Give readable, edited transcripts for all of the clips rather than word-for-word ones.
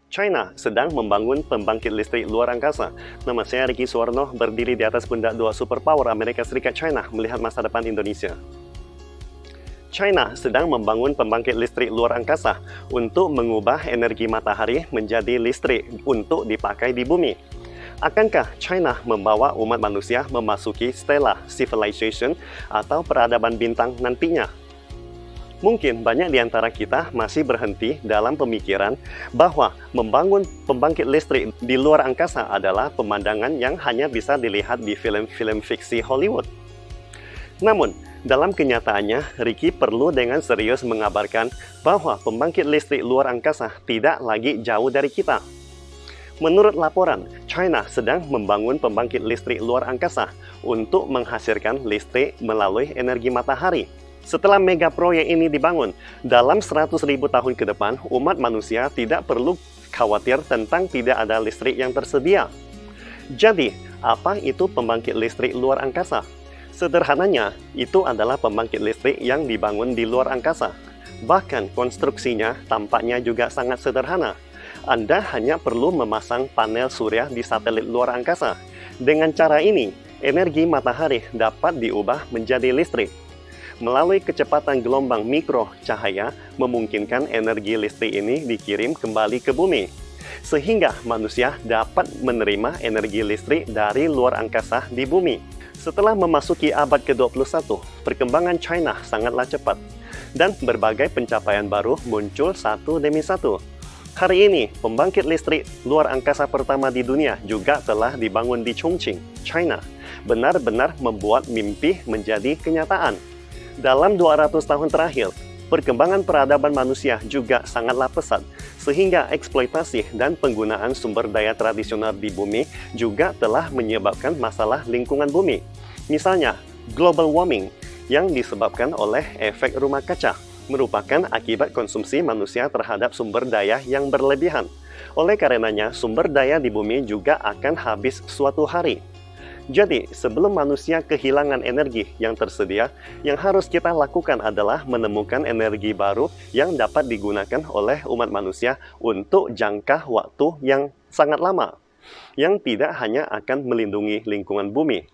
China sedang membangun pembangkit listrik luar angkasa. Nama saya Ricky Suwarno, berdiri di atas pundak dua superpower Amerika Serikat China melihat masa depan Indonesia. China sedang membangun pembangkit listrik luar angkasa untuk mengubah energi matahari menjadi listrik untuk dipakai di bumi. Akankah China membawa umat manusia memasuki stella civilization atau peradaban bintang nantinya? Mungkin banyak di antara kita masih berhenti dalam pemikiran bahwa membangun pembangkit listrik di luar angkasa adalah pemandangan yang hanya bisa dilihat di film-film fiksi Hollywood. Namun, dalam kenyataannya, Ricky perlu dengan serius mengabarkan bahwa pembangkit listrik luar angkasa tidak lagi jauh dari kita. Menurut laporan, China sedang membangun pembangkit listrik luar angkasa untuk menghasilkan listrik melalui energi matahari. Setelah mega proyek ini dibangun, dalam 100.000 tahun ke depan, umat manusia tidak perlu khawatir tentang tidak ada listrik yang tersedia. Jadi, apa itu pembangkit listrik luar angkasa? Sederhananya, itu adalah pembangkit listrik yang dibangun di luar angkasa. Bahkan konstruksinya tampaknya juga sangat sederhana. Anda hanya perlu memasang panel surya di satelit luar angkasa. Dengan cara ini, energi matahari dapat diubah menjadi listrik. Melalui kecepatan gelombang mikro cahaya, memungkinkan energi listrik ini dikirim kembali ke bumi. Sehingga manusia dapat menerima energi listrik dari luar angkasa di bumi. Setelah memasuki abad ke-21, perkembangan China sangatlah cepat. Dan berbagai pencapaian baru muncul satu demi satu. Hari ini, pembangkit listrik luar angkasa pertama di dunia juga telah dibangun di Chongqing, China. Benar-benar membuat mimpi menjadi kenyataan. Dalam 200 tahun terakhir, perkembangan peradaban manusia juga sangatlah pesat, sehingga eksploitasi dan penggunaan sumber daya tradisional di bumi juga telah menyebabkan masalah lingkungan bumi. Misalnya, global warming yang disebabkan oleh efek rumah kaca merupakan akibat konsumsi manusia terhadap sumber daya yang berlebihan. Oleh karenanya, sumber daya di bumi juga akan habis suatu hari. Jadi, sebelum manusia kehilangan energi yang tersedia, yang harus kita lakukan adalah menemukan energi baru yang dapat digunakan oleh umat manusia untuk jangka waktu yang sangat lama, yang tidak hanya akan melindungi lingkungan bumi.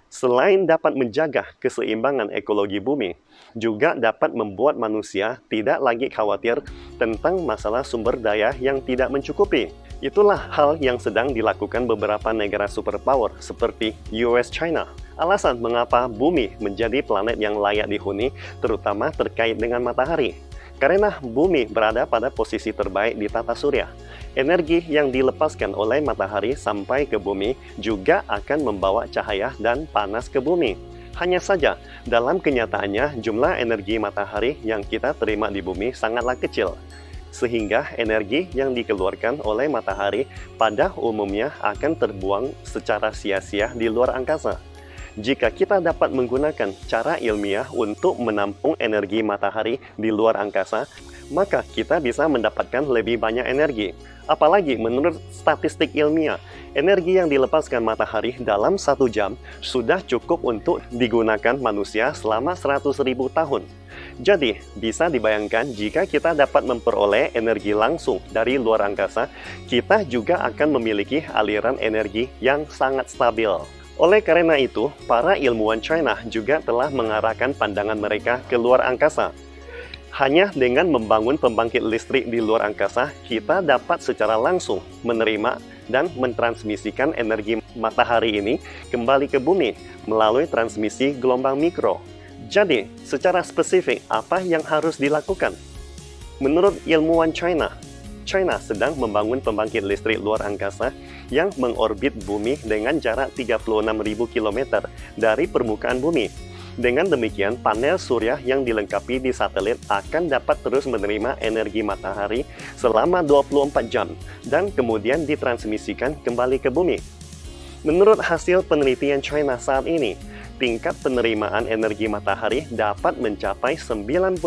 Selain dapat menjaga keseimbangan ekologi bumi, juga dapat membuat manusia tidak lagi khawatir tentang masalah sumber daya yang tidak mencukupi. Itulah hal yang sedang dilakukan beberapa negara superpower seperti US China. Alasan mengapa bumi menjadi planet yang layak dihuni, terutama terkait dengan matahari. Karena bumi berada pada posisi terbaik di tata surya. Energi yang dilepaskan oleh matahari sampai ke bumi juga akan membawa cahaya dan panas ke bumi. Hanya saja, dalam kenyataannya jumlah energi matahari yang kita terima di bumi sangatlah kecil. Sehingga energi yang dikeluarkan oleh matahari pada umumnya akan terbuang secara sia-sia di luar angkasa. Jika kita dapat menggunakan cara ilmiah untuk menampung energi matahari di luar angkasa, maka kita bisa mendapatkan lebih banyak energi. Apalagi menurut statistik ilmiah, energi yang dilepaskan matahari dalam 1 jam sudah cukup untuk digunakan manusia selama 100.000 tahun. Jadi, bisa dibayangkan jika kita dapat memperoleh energi langsung dari luar angkasa, kita juga akan memiliki aliran energi yang sangat stabil. Oleh karena itu, para ilmuwan China juga telah mengarahkan pandangan mereka ke luar angkasa. Hanya dengan membangun pembangkit listrik di luar angkasa, kita dapat secara langsung menerima dan mentransmisikan energi matahari ini kembali ke bumi melalui transmisi gelombang mikro. Jadi, secara spesifik, apa yang harus dilakukan? Menurut ilmuwan China, China sedang membangun pembangkit listrik luar angkasa yang mengorbit bumi dengan jarak 36.000 km dari permukaan bumi. Dengan demikian, panel surya yang dilengkapi di satelit akan dapat terus menerima energi matahari selama 24 jam dan kemudian ditransmisikan kembali ke bumi. Menurut hasil penelitian China saat ini, tingkat penerimaan energi matahari dapat mencapai 98%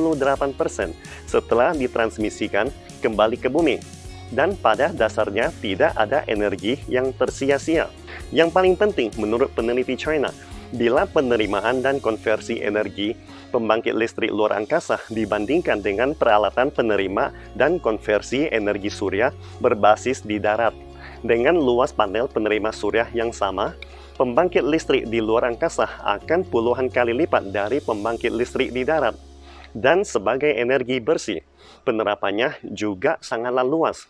setelah ditransmisikan kembali ke bumi. Dan pada dasarnya tidak ada energi yang tersia-sia. Yang paling penting menurut peneliti China, bila penerimaan dan konversi energi pembangkit listrik luar angkasa dibandingkan dengan peralatan penerima dan konversi energi surya berbasis di darat. Dengan luas panel penerima surya yang sama, pembangkit listrik di luar angkasa akan puluhan kali lipat dari pembangkit listrik di darat. Dan sebagai energi bersih, penerapannya juga sangatlah luas.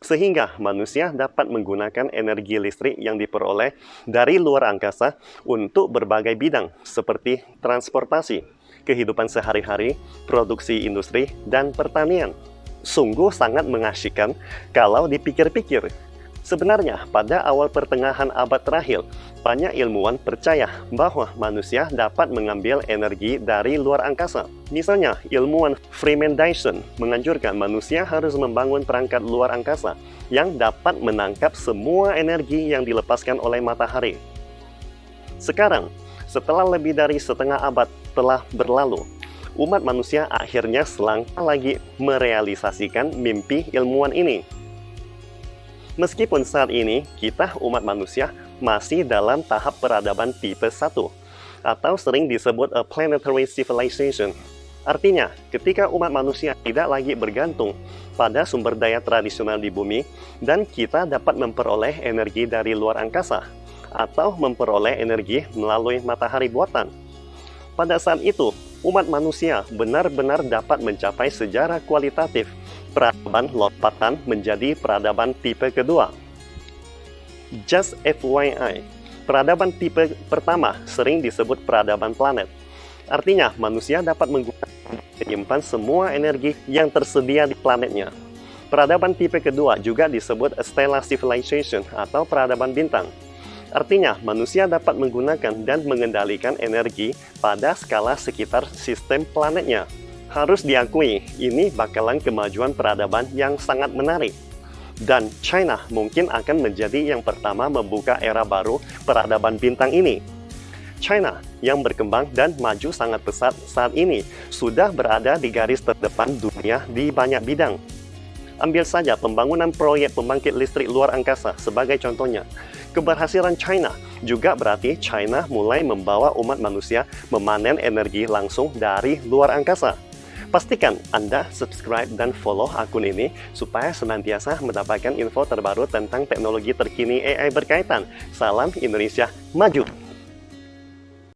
Sehingga manusia dapat menggunakan energi listrik yang diperoleh dari luar angkasa untuk berbagai bidang seperti transportasi, kehidupan sehari-hari, produksi industri, dan pertanian. Sungguh sangat mengasyikkan kalau dipikir-pikir. Sebenarnya, pada awal pertengahan abad terakhir, banyak ilmuwan percaya bahwa manusia dapat mengambil energi dari luar angkasa. Misalnya, ilmuwan Freeman Dyson menganjurkan manusia harus membangun perangkat luar angkasa yang dapat menangkap semua energi yang dilepaskan oleh matahari. Sekarang, setelah lebih dari setengah abad telah berlalu, umat manusia akhirnya selangkah lagi merealisasikan mimpi ilmuwan ini. Meskipun saat ini kita umat manusia masih dalam tahap peradaban tipe 1 atau sering disebut a planetary civilization. Artinya, ketika umat manusia tidak lagi bergantung pada sumber daya tradisional di bumi dan kita dapat memperoleh energi dari luar angkasa atau memperoleh energi melalui matahari buatan. Pada saat itu, umat manusia benar-benar dapat mencapai sejarah kualitatif peradaban lompatan menjadi peradaban tipe kedua. Just FYI, peradaban tipe pertama sering disebut peradaban planet. Artinya, manusia dapat menyimpan semua energi yang tersedia di planetnya. Peradaban tipe kedua juga disebut a stellar civilization atau peradaban bintang. Artinya, manusia dapat menggunakan dan mengendalikan energi pada skala sekitar sistem planetnya. Harus diakui, ini bakalan kemajuan peradaban yang sangat menarik. Dan China mungkin akan menjadi yang pertama membuka era baru peradaban bintang ini. China yang berkembang dan maju sangat pesat saat ini sudah berada di garis terdepan dunia di banyak bidang. Ambil saja pembangunan proyek pembangkit listrik luar angkasa sebagai contohnya. Keberhasilan China juga berarti China mulai membawa umat manusia memanen energi langsung dari luar angkasa. Pastikan Anda subscribe dan follow akun ini supaya senantiasa mendapatkan info terbaru tentang teknologi terkini AI berkaitan. Salam Indonesia Maju!